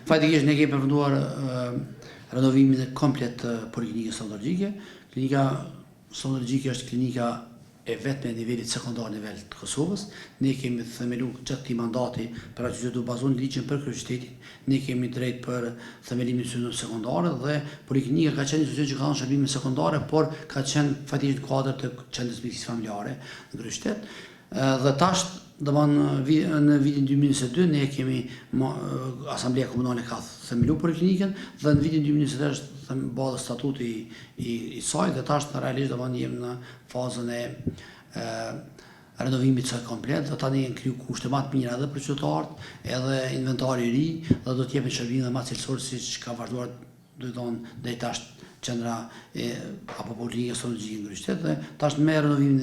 Fatikisht ne kemi përfunduar renovimin e komplet të poliklinikës stomatologjike. Klinika stomatologjike është klinika e vetme e nivelit sekondar nivel të Kosovës. Ne kemi themelu gjatë këtij mandati për atë që do bazon ligjin për kryeqytetin. Ne kemi drejt për themelimin e institucioneve sekondare dhe poliklinika ka qenë institucion që ka dhënë shërbime sekondare, por ka qenë fatikisht në kuadër të qendrës mjekësisë familjare në kryeqytet. Dhe tash në vitin 2022 ne kemi Asamblea Komunale ka themelu poliklinikën dhe në vitin 2023 është bërë statuti i saj dhe tash realisht jemi në fazën e renovimit së komplet dhe tani janë kriju kushte më të mira edhe për qytetarët, edhe inventari i ri dhe do të jepin shërbime më cilësore siç ka vazhduar deri tash qendra apo poliklinika stomatologjike në kryeqytet dhe tash me renovimin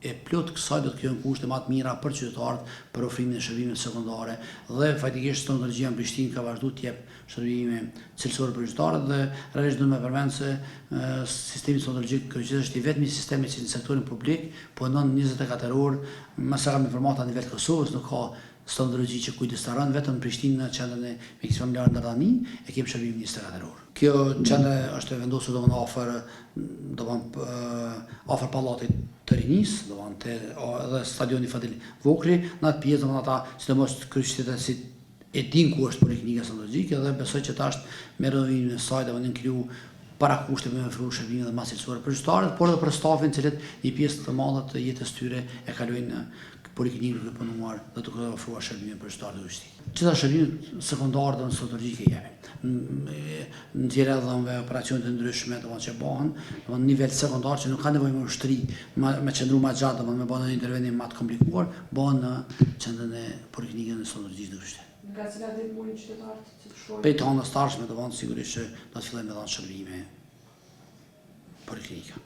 e plot kësaj do të krijojnë kushte më të mira për qytetarët për ofrimin e shërbimeve sekondare dhe fatikisht stomatologjia në Prishtinë ka vazhduar të jep shërbime cilësore për qytetarët dhe realisht do të më përmend se sistemi stomatologjik kryeqytet është i vetmi sistem që në sektorin publik punon 24 orë, më sa kam informata në nivel të Kosovës, nuk ka stomatologji që kujdestaron vetëm në Prishtinë në qendrën e mjekësisë familjare në Dardani e kemi shërbim 24 orë. Kjo qendër është vendosur afër pallatit të Rinisë, edhe stadioni Fadil Vokri, në atë pjesë ata sidomos kryeqytetarët e din ku është poliklinika stomatologjike dhe besoj që tash me renovimin e saj do të kriju para kushte me ofruar shërbime dhe më cilësore për qytetarët, por edhe për stafin, cilët një pjesë të madhe të jetës tyre e kalojnë në poliklinikë të punuar dhe të ofruar shërbime për qytetarët e Prishtinës. Gjitha shërbime sekondare dhe stomatologjike jemi. Në tjera dhënve operacione të ndryshme që bëhen, në nivel sekondar që nuk ka nevojë me ushtri, me qëndru më gjatë, me bëhen një intervenim më të komplikuar, bëhen në qendrën e poliklinikës stomatologjike në Prishtinë. Nga cilat ditë mundin qytetarët që të shkojnë? Prej të anës tarshme sigurisht që do të fillojmë me dhënë shërbime poliklinika.